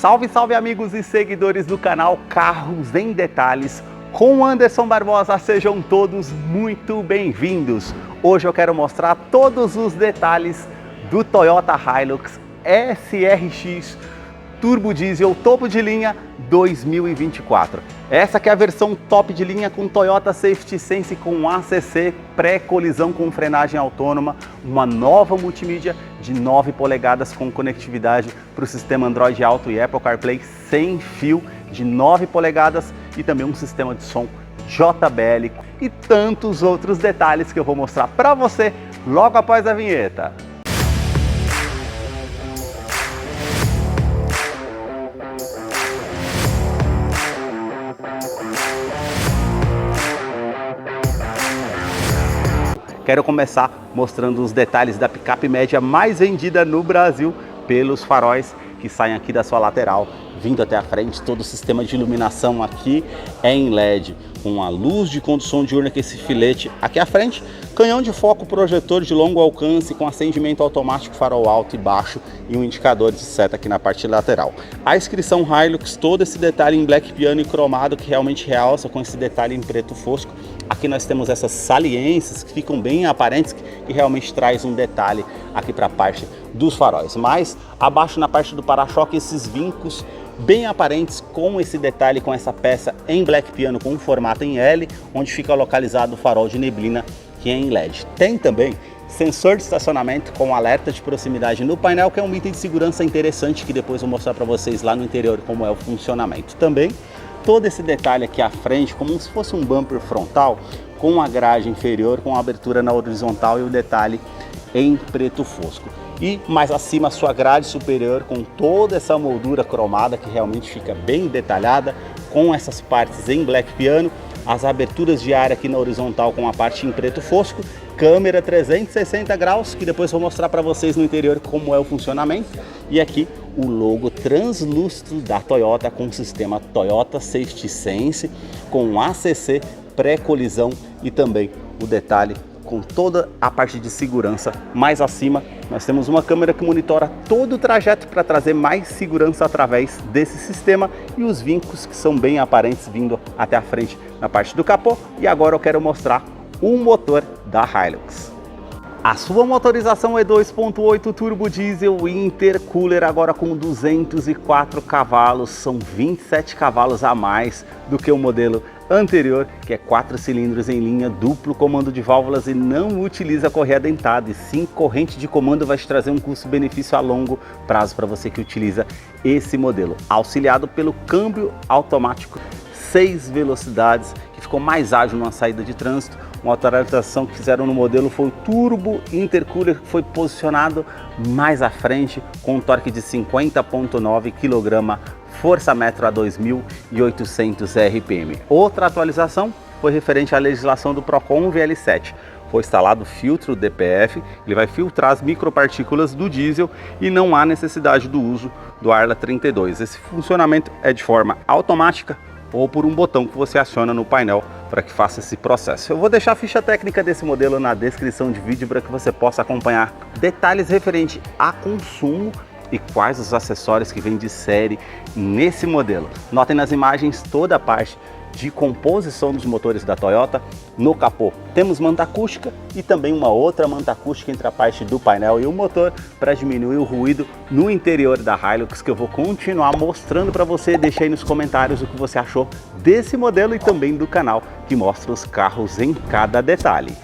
Salve, salve amigos e seguidores do canal Carros em Detalhes, com Anderson Barbosa, sejam todos muito bem-vindos. Hoje eu quero mostrar todos os detalhes do Toyota Hilux SRX Turbo Diesel topo de linha 2024. Essa que é a versão top de linha com Toyota Safety Sense com ACC, pré-colisão com frenagem autônoma, uma nova multimídia de 9 polegadas com conectividade para o sistema Android Auto e Apple CarPlay sem fio de 9 polegadas e também um sistema de som JBL e tantos outros detalhes que eu vou mostrar para você logo após a vinheta. Quero começar mostrando os detalhes da picape média mais vendida no Brasil pelos faróis que saem aqui da sua lateral, vindo até a frente. Todo o sistema de iluminação aqui é em LED, com a luz de condução diurna, que é esse filete aqui à frente, canhão de foco projetor de longo alcance com acendimento automático, farol alto e baixo e um indicador de seta aqui na parte lateral. A inscrição Hilux, todo esse detalhe em black piano e cromado que realmente realça com esse detalhe em preto fosco. Aqui nós temos essas saliências que ficam bem aparentes, que realmente traz um detalhe aqui para a parte dos faróis. Mas abaixo na parte do para-choque, esses vincos bem aparentes com esse detalhe, com essa peça em black piano com um formato em L, onde fica localizado o farol de neblina que é em LED. Tem também sensor de estacionamento com alerta de proximidade no painel, que é um item de segurança interessante que depois vou mostrar para vocês lá no interior como é o funcionamento. Também todo esse detalhe aqui à frente, como se fosse um bumper frontal, com a grade inferior, com a abertura na horizontal e o detalhe em preto fosco. E mais acima a sua grade superior com toda essa moldura cromada que realmente fica bem detalhada, com essas partes em black piano, as aberturas de ar aqui na horizontal com a parte em preto fosco, câmera 360 graus, que depois vou mostrar para vocês no interior como é o funcionamento, e aqui o logo translúcido da Toyota com o sistema Toyota Safety Sense, com ACC, pré-colisão e também o detalhe com toda a parte de segurança. Mais acima nós temos uma câmera que monitora todo o trajeto para trazer mais segurança através desse sistema e os vincos que são bem aparentes vindo até a frente na parte do capô. E agora eu quero mostrar o motor da Hilux. A sua motorização é 2.8 turbo diesel intercooler, agora com 204 cavalos, são 27 cavalos a mais do que o modelo anterior, que é 4 cilindros em linha, duplo comando de válvulas e não utiliza correia dentada, e sim corrente de comando. Vai te trazer um custo-benefício a longo prazo para você que utiliza esse modelo, auxiliado pelo câmbio automático 6 velocidades, que ficou mais ágil numa saída de trânsito. Uma atualização que fizeram no modelo foi o Turbo Intercooler, que foi posicionado mais à frente com um torque de 50,9 kg, força-metro a 2.800 RPM. Outra atualização foi referente à legislação do Procon VL7. Foi instalado o filtro DPF, ele vai filtrar as micropartículas do diesel e não há necessidade do uso do Arla 32. Esse funcionamento é de forma automática ou por um botão que você aciona no painel para que faça esse processo. Eu vou deixar a ficha técnica desse modelo na descrição de vídeo para que você possa acompanhar detalhes referentes a consumo e quais os acessórios que vêm de série nesse modelo. Notem nas imagens toda a parte de composição dos motores da Toyota. No capô temos manta acústica e também uma outra manta acústica entre a parte do painel e o motor para diminuir o ruído no interior da Hilux, que eu vou continuar mostrando para você. Deixa aí nos comentários o que você achou desse modelo e também do canal que mostra os carros em cada detalhe.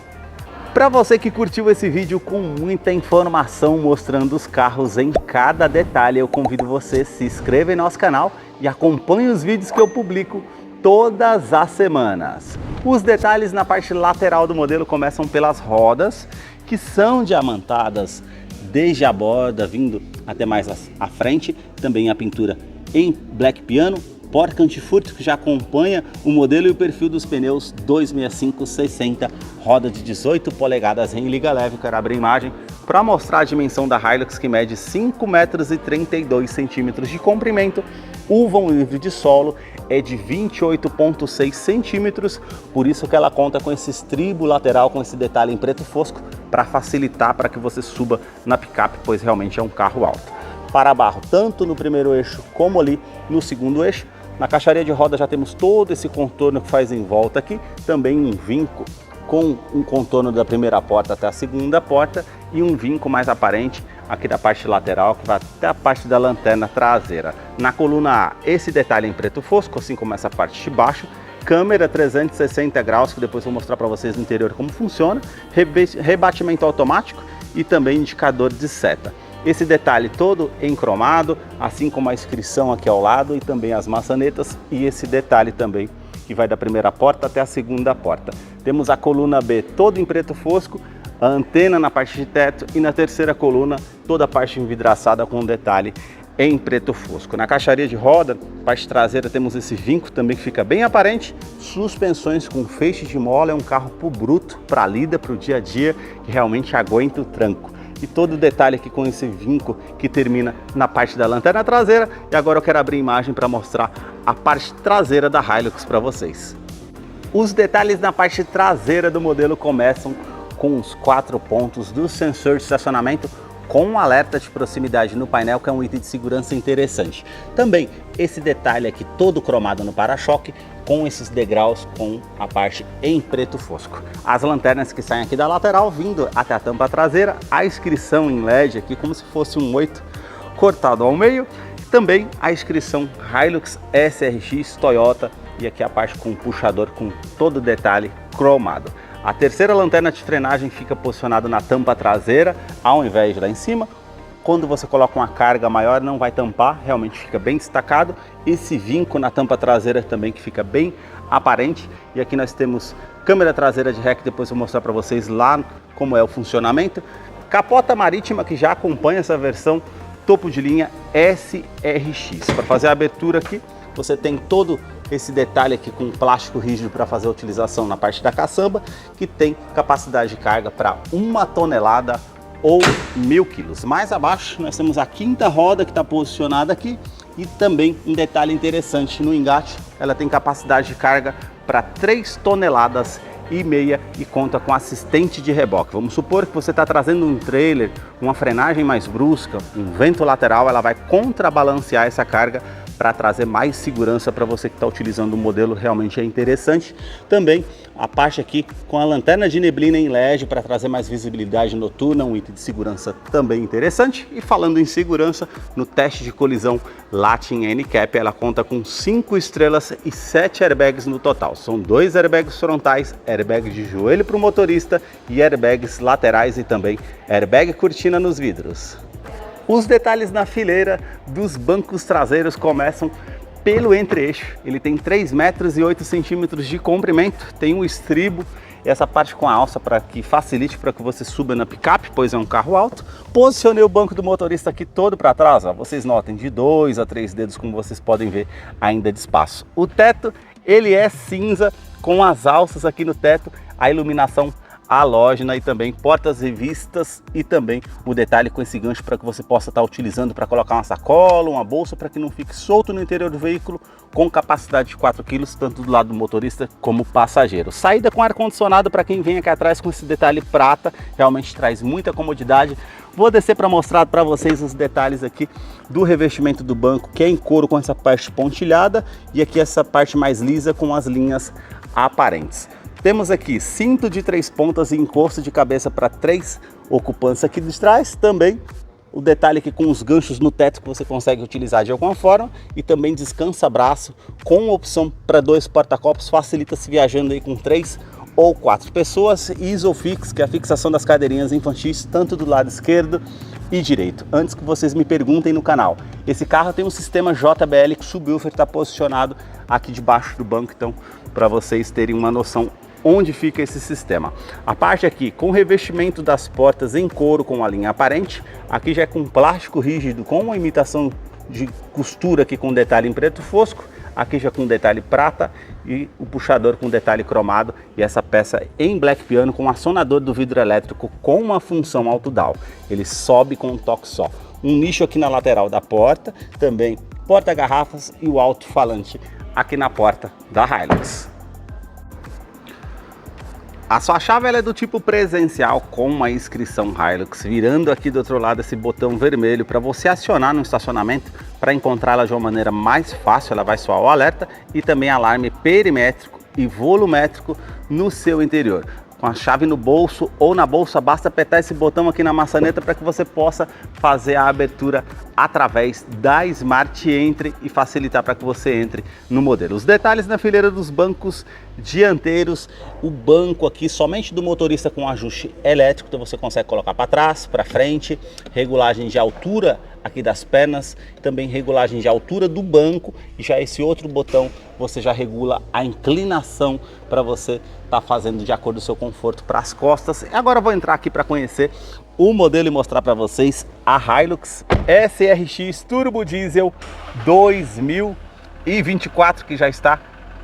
Para você que curtiu esse vídeo com muita informação mostrando os carros em cada detalhe, eu convido você a se inscrever em nosso canal e acompanhe os vídeos que eu publico todas as semanas. Os detalhes na parte lateral do modelo começam pelas rodas, que são diamantadas desde a borda vindo até mais à frente, também a pintura em black piano, porca antifurto que já acompanha o modelo e o perfil dos pneus 265/60, roda de 18 polegadas em liga leve. Quero abrir a imagem para mostrar a dimensão da Hilux, que mede 5,32 m de comprimento. O vão livre de solo é de 28,6 centímetros, por isso que ela conta com esse estribo lateral, com esse detalhe em preto fosco, para facilitar para que você suba na picape, pois realmente é um carro alto. para-barro, tanto no primeiro eixo como ali no segundo eixo. Na caixaria de roda já temos todo esse contorno que faz em volta aqui, também um vinco com um contorno da primeira porta até a segunda porta e um vinco mais aparente aqui da parte lateral que vai até a parte da lanterna traseira. Na coluna A, esse detalhe em preto fosco, assim como essa parte de baixo, câmera 360 graus, que depois vou mostrar para vocês no interior como funciona, rebatimento automático e também indicador de seta. Esse detalhe todo em cromado, assim como a inscrição aqui ao lado e também as maçanetas e esse detalhe também que vai da primeira porta até a segunda porta. Temos a coluna B toda em preto fosco, a antena na parte de teto e na terceira coluna toda a parte envidraçada com detalhe em preto fosco. Na caixaria de roda, parte traseira, temos esse vinco também que fica bem aparente, suspensões com feixe de mola, é um carro pro bruto, para lida, para o dia a dia, que realmente aguenta o tranco. E todo o detalhe aqui com esse vinco que termina na parte da lanterna traseira. E agora eu quero abrir a imagem para mostrar a parte traseira da Hilux para vocês. Os detalhes na parte traseira do modelo começam com os 4 pontos do sensor de estacionamento com um alerta de proximidade no painel, que é um item de segurança interessante. Também esse detalhe aqui todo cromado no para-choque com esses degraus com a parte em preto fosco. As lanternas que saem aqui da lateral vindo até a tampa traseira, a inscrição em LED aqui como se fosse um 8 cortado ao meio. Também a inscrição Hilux SRX Toyota e aqui a parte com o puxador com todo o detalhe cromado. A terceira lanterna de frenagem fica posicionada na tampa traseira, ao invés de lá em cima. Quando você coloca uma carga maior não vai tampar, realmente fica bem destacado. Esse vinco na tampa traseira também que fica bem aparente. E aqui nós temos câmera traseira de ré, que depois eu vou mostrar para vocês lá como é o funcionamento. Capota marítima que já acompanha essa versão topo de linha SRX. Para fazer a abertura aqui, você tem todo esse detalhe aqui com plástico rígido para fazer a utilização na parte da caçamba, que tem capacidade de carga para 1 tonelada ou 1000 quilos. Mais abaixo nós temos a quinta roda que está posicionada aqui e também um detalhe interessante no engate, ela tem capacidade de carga para 3 toneladas e meia e conta com assistente de reboque. Vamos supor que você está trazendo um trailer, uma frenagem mais brusca, um vento lateral, ela vai contrabalancear essa carga para trazer mais segurança para você que está utilizando o modelo, realmente é interessante. Também a parte aqui com a lanterna de neblina em LED para trazer mais visibilidade noturna, um item de segurança também interessante. E falando em segurança, no teste de colisão Latin NCAP, ela conta com 5 estrelas e 7 airbags no total. São 2 airbags frontais, airbag de joelho para o motorista e airbags laterais e também airbag cortina nos vidros. Os detalhes na fileira dos bancos traseiros começam pelo entre-eixo. Ele tem 3 metros e 8 centímetros de comprimento, tem um estribo, essa parte com a alça para que facilite para que você suba na picape, pois é um carro alto. Posicionei o banco do motorista aqui todo para trás, ó. Vocês notem, de 2 a 3 dedos, como vocês podem ver, ainda de espaço. O teto, ele é cinza, com as alças aqui no teto, a iluminação halógena e também portas revistas e também o detalhe com esse gancho para que você possa estar utilizando para colocar uma sacola, uma bolsa, para que não fique solto no interior do veículo, com capacidade de 4 kg, tanto do lado do motorista como passageiro. Saída com ar-condicionado para quem vem aqui atrás com esse detalhe prata, realmente traz muita comodidade. Vou descer para mostrar para vocês os detalhes aqui do revestimento do banco, que é em couro com essa parte pontilhada e aqui essa parte mais lisa com as linhas aparentes. Temos aqui cinto de 3 pontas e encosto de cabeça para 3 ocupantes aqui de trás. Também o detalhe aqui com os ganchos no teto que você consegue utilizar de alguma forma. E também descansa-braço com opção para 2 porta-copos. Facilita se viajando aí com 3 ou 4 pessoas. E Isofix, que é a fixação das cadeirinhas infantis, tanto do lado esquerdo e direito. Antes que vocês me perguntem no canal, esse carro tem um sistema JBL que o subwoofer está posicionado aqui debaixo do banco. Então, para vocês terem uma noção onde fica esse sistema. A parte aqui com revestimento das portas em couro com a linha aparente, aqui já é com plástico rígido com uma imitação de costura aqui com detalhe em preto fosco, aqui já com detalhe prata e o puxador com detalhe cromado e essa peça em black piano com acionador do vidro elétrico com uma função auto-down. Ele sobe com um toque só. Um nicho aqui na lateral da porta, também porta-garrafas e o alto-falante aqui na porta da Hilux. A sua chave ela é do tipo presencial com uma inscrição Hilux, virando aqui do outro lado esse botão vermelho para você acionar no estacionamento para encontrá-la de uma maneira mais fácil. Ela vai soar o alerta e também alarme perimétrico e volumétrico no seu interior. Com a chave no bolso ou na bolsa, basta apertar esse botão aqui na maçaneta para que você possa fazer a abertura através da Smart Entry e facilitar para que você entre no modelo. Os detalhes na fileira dos bancos dianteiros, o banco aqui somente do motorista com ajuste elétrico, então você consegue colocar para trás, para frente, regulagem de altura aqui das pernas, também regulagem de altura do banco, e já esse outro botão você já regula a inclinação para você estar fazendo de acordo com o seu conforto para as costas. E agora eu vou entrar aqui para conhecer o modelo e mostrar para vocês a Hilux SRX Turbo Diesel 2024, que já está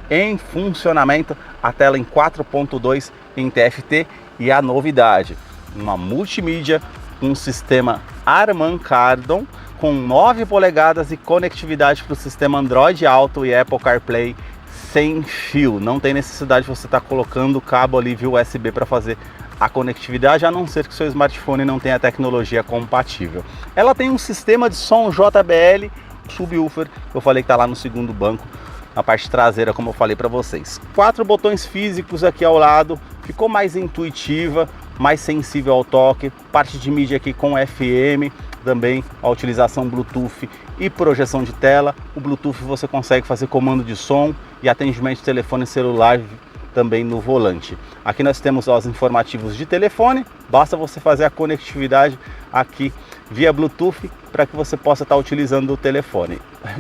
em funcionamento, a tela em 4.2 em TFT, e a novidade, uma multimídia, um sistema Harman Kardon com 9 polegadas e conectividade para o sistema Android Auto e Apple CarPlay sem fio. Não tem necessidade de você estar colocando o cabo ali via USB para fazer a conectividade, a não ser que seu smartphone não tenha tecnologia compatível. Ela tem um sistema de som JBL, subwoofer, eu falei que está lá no segundo banco, na parte traseira, como eu falei para vocês. 4 botões físicos aqui ao lado, ficou mais intuitiva, mais sensível ao toque. Parte de mídia aqui com FM, também a utilização Bluetooth e projeção de tela. O Bluetooth você consegue fazer comando de som e atendimento de telefone celular também no volante. Aqui nós temos os informativos de telefone, basta você fazer a conectividade aqui via Bluetooth para que você possa estar utilizando o telefone.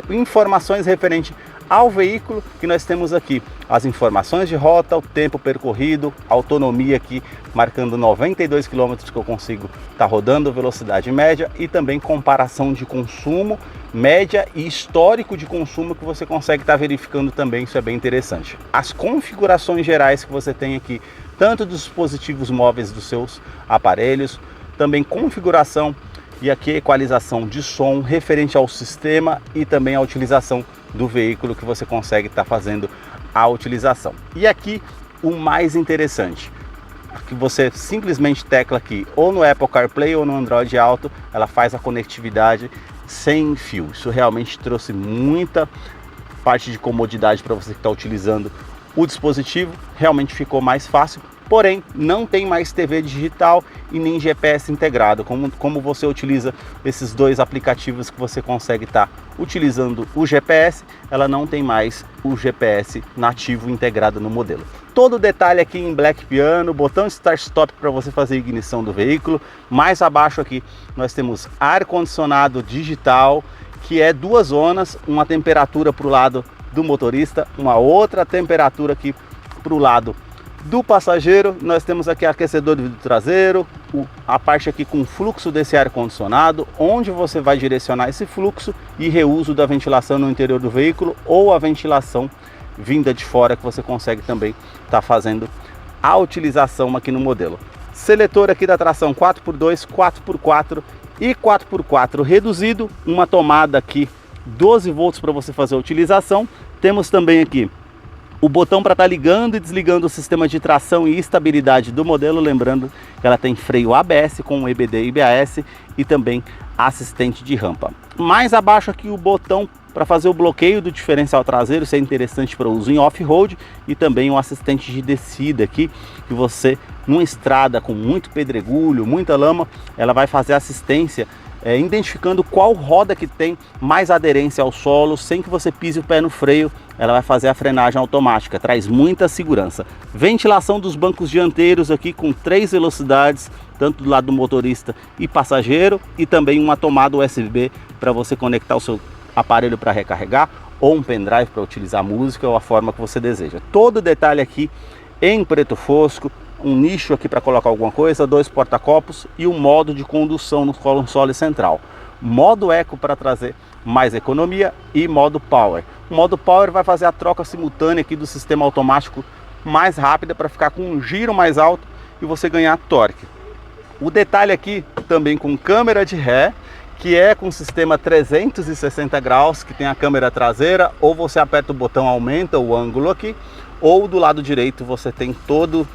Informações referente ao veículo, que nós temos aqui as informações de rota, o tempo percorrido, autonomia aqui marcando 92 km que eu consigo estar rodando, velocidade média, e também comparação de consumo, média e histórico de consumo que você consegue estar verificando também. Isso é bem interessante. As configurações gerais que você tem aqui, tanto dos dispositivos móveis dos seus aparelhos, também configuração e aqui equalização de som referente ao sistema e também a utilização do veículo que você consegue estar fazendo a utilização. E aqui o mais interessante, que você simplesmente tecla aqui ou no Apple CarPlay ou no Android Auto, ela faz a conectividade sem fio. Isso realmente trouxe muita parte de comodidade para você que está utilizando o dispositivo, realmente ficou mais fácil. Porém, não tem mais TV digital e nem GPS integrado. Como você utiliza esses dois aplicativos que você consegue estar utilizando o GPS, ela não tem mais o GPS nativo integrado no modelo. Todo o detalhe aqui em Black Piano, botão Start Stop para você fazer a ignição do veículo. Mais abaixo aqui nós temos ar-condicionado digital, que é 2 zonas, uma temperatura para o lado do motorista, uma outra temperatura aqui para o lado do passageiro. Nós temos aqui aquecedor de vidro traseiro, a parte aqui com fluxo desse ar condicionado, onde você vai direcionar esse fluxo, e reuso da ventilação no interior do veículo ou a ventilação vinda de fora, que você consegue também estar fazendo a utilização aqui no modelo. Seletor aqui da tração 4x2, 4x4 e 4x4 reduzido, uma tomada aqui 12 volts para você fazer a utilização. Temos também aqui o botão para estar ligando e desligando o sistema de tração e estabilidade do modelo, lembrando que ela tem freio ABS com EBD e IBAS e também assistente de rampa. Mais abaixo aqui o botão para fazer o bloqueio do diferencial traseiro, isso é interessante para uso em off-road, e também um assistente de descida aqui, que você, numa estrada com muito pedregulho, muita lama, ela vai fazer assistência identificando qual roda que tem mais aderência ao solo, sem que você pise o pé no freio. Ela vai fazer a frenagem automática, traz muita segurança. Ventilação dos bancos dianteiros aqui com 3 velocidades, tanto do lado do motorista e passageiro, e também uma tomada USB para você conectar o seu aparelho para recarregar, ou um pendrive para utilizar música, ou a forma que você deseja. Todo detalhe aqui em preto fosco, um nicho aqui para colocar alguma coisa, 2 porta-copos e um modo de condução no console central. Modo Eco para trazer mais economia e modo Power. O modo Power vai fazer a troca simultânea aqui do sistema automático mais rápida para ficar com um giro mais alto e você ganhar torque. O detalhe aqui também com câmera de ré, que é com sistema 360 graus, que tem a câmera traseira, ou você aperta o botão, aumenta o ângulo aqui, ou do lado direito você tem todo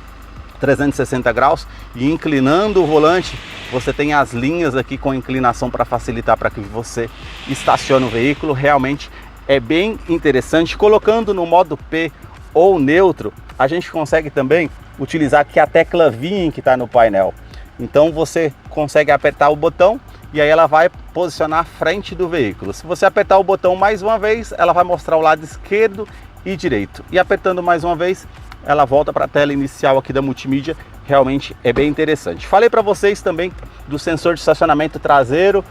360 graus e inclinando o volante, você tem as linhas aqui com inclinação para facilitar para que você estacione o veículo. Realmente é bem interessante. Colocando no modo P ou neutro, a gente consegue também utilizar aqui a tecla VIN que está no painel. Então você consegue apertar o botão e aí ela vai posicionar a frente do veículo. Se você apertar o botão mais uma vez, ela vai mostrar o lado esquerdo e direito. E apertando mais uma vez, ela volta para a tela inicial aqui da multimídia. Realmente é bem interessante. Falei para vocês também do sensor de estacionamento traseiro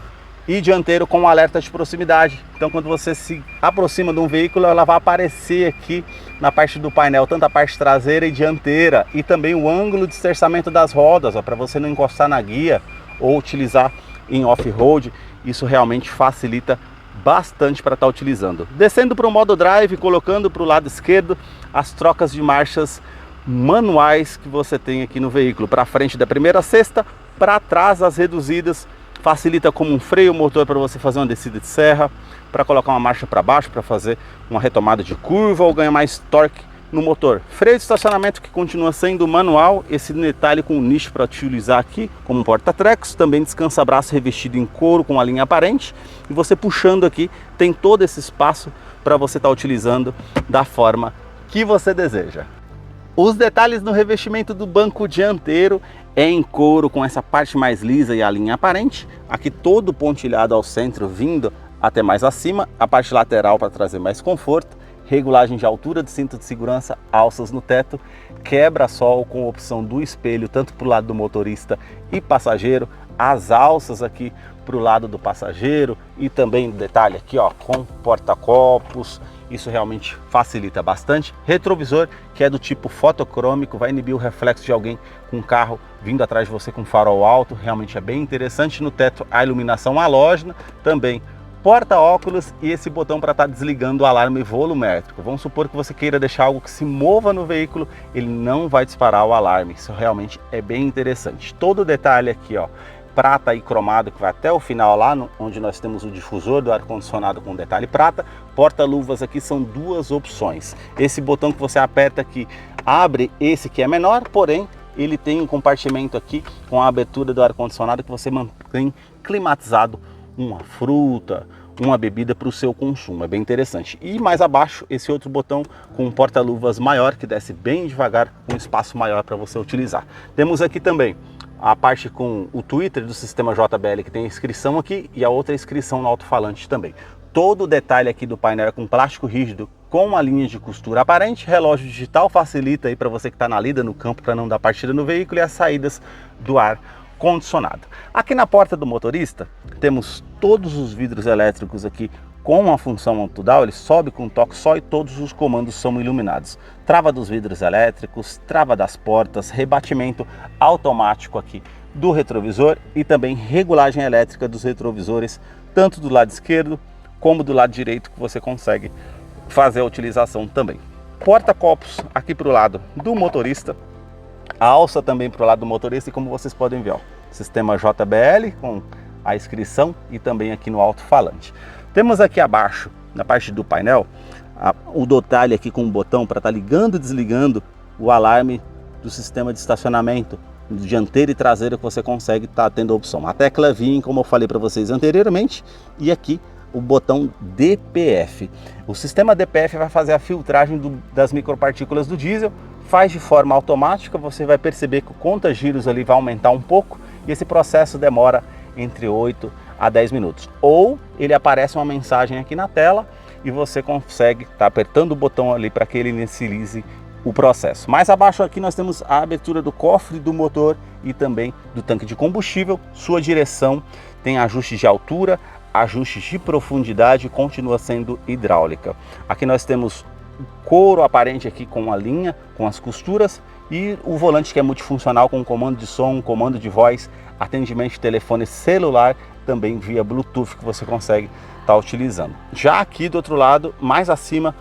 e dianteiro com alerta de proximidade. Então quando você se aproxima de um veículo, ela vai aparecer aqui na parte do painel, tanto a parte traseira e dianteira, e também o ângulo de esterçamento das rodas, para você não encostar na guia ou utilizar em off-road. Isso realmente facilita bastante para estar utilizando. Descendo para o modo drive, colocando para o lado esquerdo as trocas de marchas manuais que você tem aqui no veículo, para frente da primeira sexta, para trás as reduzidas. Facilita como um freio motor para você fazer uma descida de serra, para colocar uma marcha para baixo, para fazer uma retomada de curva ou ganhar mais torque no motor. Freio de estacionamento que continua sendo manual, esse detalhe com nicho para utilizar aqui como um porta-trecos, também descansa-braço revestido em couro com a linha aparente, e você puxando aqui tem todo esse espaço para você estar utilizando da forma que você deseja. Os detalhes no revestimento do banco dianteiro é em couro com essa parte mais lisa e a linha aparente, aqui todo pontilhado ao centro vindo até mais acima, a parte lateral para trazer mais conforto, regulagem de altura de cinto de segurança, alças no teto, quebra-sol com opção do espelho tanto para o lado do motorista e passageiro, as alças aqui para o lado do passageiro e também detalhe aqui ó, com porta-copos. Isso realmente facilita bastante. Retrovisor que é do tipo fotocrômico, vai inibir o reflexo de alguém com um carro vindo atrás de você com farol alto, realmente é bem interessante. No teto a iluminação halógena, também porta-óculos e esse botão para estar desligando o alarme volumétrico. Vamos supor que você queira deixar algo que se mova no veículo, ele não vai disparar o alarme. Isso realmente é bem interessante. Todo o detalhe aqui ó, prata e cromado que vai até o final lá, onde nós temos o difusor do ar-condicionado com detalhe prata. Porta-luvas aqui são duas opções. Esse botão que você aperta aqui abre esse que é menor, porém ele tem um compartimento aqui com a abertura do ar-condicionado que você mantém climatizado uma fruta, uma bebida para o seu consumo. É bem interessante. E mais abaixo esse outro botão com um porta-luvas maior que desce bem devagar, com um espaço maior para você utilizar. Temos aqui também a parte com o Twitter do sistema JBL que tem a inscrição aqui e a outra inscrição no alto-falante também. Todo o detalhe aqui do painel é com plástico rígido com a linha de costura aparente. Relógio digital facilita aí para você que está na lida no campo para não dar partida no veículo, e as saídas do ar condicionado. Aqui na porta do motorista temos todos os vidros elétricos aqui com a função auto-down, ele sobe com um toque só e todos os comandos são iluminados. Trava dos vidros elétricos, trava das portas, rebatimento automático aqui do retrovisor e também regulagem elétrica dos retrovisores, tanto do lado esquerdo como do lado direito, que você consegue fazer a utilização também. Porta-copos aqui para o lado do motorista, a alça também para o lado do motorista e como vocês podem ver, ó, sistema JBL com a inscrição e também aqui no alto-falante. Temos aqui abaixo, na parte do painel, o detalhe aqui com o botão para estar ligando e desligando o alarme do sistema de estacionamento dianteiro e traseiro, que você consegue estar tendo a opção. A tecla VIN, como eu falei para vocês anteriormente, e aqui o botão DPF. O sistema DPF vai fazer a filtragem das micropartículas do diesel, faz de forma automática, você vai perceber que o conta-giros ali vai aumentar um pouco e esse processo demora entre 8 a 10 minutos. Ou ele aparece uma mensagem aqui na tela e você consegue estar apertando o botão ali para que ele inicialize o processo. Mais abaixo aqui nós temos a abertura do cofre do motor e também do tanque de combustível. Sua direção tem ajustes de altura, ajustes de profundidade, continua sendo hidráulica. Aqui nós temos couro aparente aqui com a linha, com as costuras, e o volante que é multifuncional com comando de som, comando de voz, atendimento de telefone celular, também via Bluetooth que você consegue estar utilizando. Já aqui do outro lado, mais acima,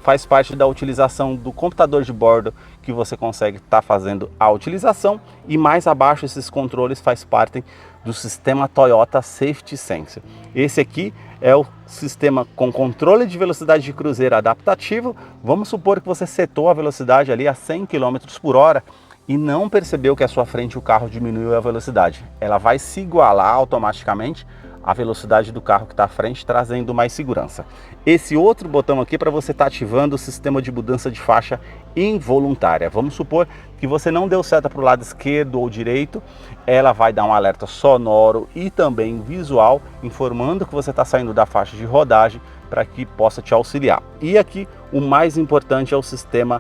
faz parte da utilização do computador de bordo que você consegue estar fazendo a utilização, e mais abaixo esses controles faz parte do sistema Toyota Safety Sense. Esse aqui é o sistema com controle de velocidade de cruzeiro adaptativo. Vamos supor que você setou a velocidade ali a 100 km por hora e não percebeu que à sua frente o carro diminuiu a velocidade. Ela vai se igualar automaticamente à velocidade do carro que está à frente, trazendo mais segurança. Esse outro botão aqui é para você estar ativando o sistema de mudança de faixa involuntária. Vamos supor que você não deu seta para o lado esquerdo ou direito, ela vai dar um alerta sonoro e também visual, informando que você está saindo da faixa de rodagem para que possa te auxiliar. E aqui o mais importante é o sistema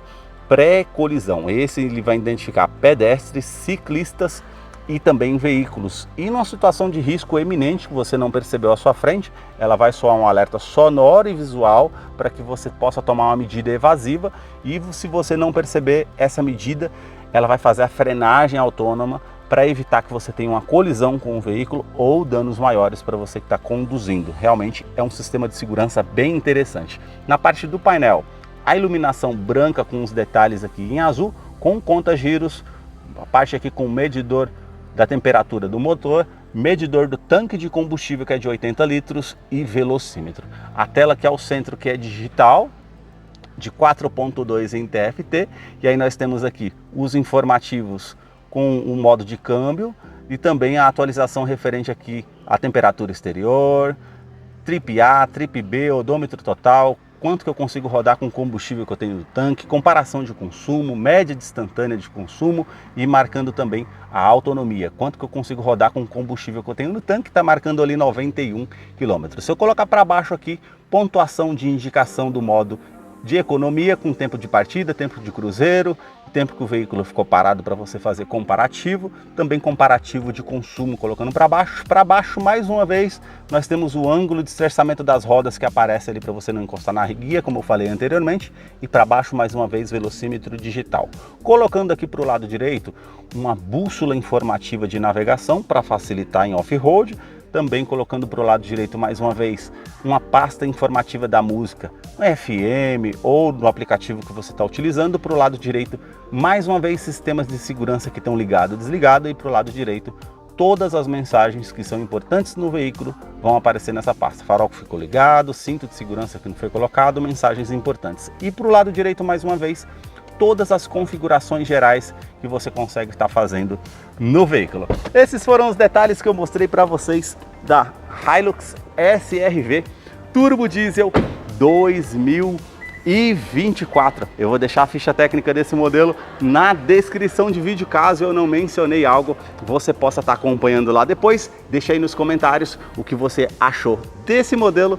pré-colisão. Esse ele vai identificar pedestres, ciclistas e também veículos. E numa situação de risco eminente que você não percebeu à sua frente, ela vai soar um alerta sonoro e visual para que você possa tomar uma medida evasiva, e se você não perceber essa medida, ela vai fazer a frenagem autônoma para evitar que você tenha uma colisão com o veículo ou danos maiores para você que está conduzindo. Realmente é um sistema de segurança bem interessante. Na parte do painel, a iluminação branca com os detalhes aqui em azul, com conta-giros, a parte aqui com medidor da temperatura do motor, medidor do tanque de combustível que é de 80 litros e velocímetro. A tela aqui ao centro que é digital, de 4.2 em TFT, e aí nós temos aqui os informativos com o modo de câmbio e também a atualização referente aqui à temperatura exterior, trip A, trip B, odômetro total, quanto que eu consigo rodar com o combustível que eu tenho no tanque, comparação de consumo, média instantânea de consumo e marcando também a autonomia, quanto que eu consigo rodar com o combustível que eu tenho no tanque, está marcando ali 91 km. Se eu colocar para baixo aqui, pontuação de indicação do modo de economia com tempo de partida, tempo de cruzeiro, tempo que o veículo ficou parado para você fazer comparativo, também comparativo de consumo colocando para baixo. Para baixo, mais uma vez, nós temos o ângulo de estressamento das rodas que aparece ali para você não encostar na guia, como eu falei anteriormente, e para baixo, mais uma vez, velocímetro digital. Colocando aqui para o lado direito, uma bússola informativa de navegação para facilitar em off-road, também colocando para o lado direito mais uma vez uma pasta informativa da música, no FM ou no aplicativo que você está utilizando. Para o lado direito mais uma vez sistemas de segurança que estão ligado, desligado, e para o lado direito todas as mensagens que são importantes no veículo vão aparecer nessa pasta. Farol que ficou ligado, cinto de segurança que não foi colocado, mensagens importantes. E para o lado direito mais uma vez todas as configurações gerais que você consegue estar fazendo no veículo. Esses foram os detalhes que eu mostrei para vocês da Hilux SRV Turbo Diesel 2024. Eu vou deixar a ficha técnica desse modelo na descrição de vídeo, caso eu não mencionei algo, você possa estar acompanhando lá depois. Deixa aí nos comentários o que você achou desse modelo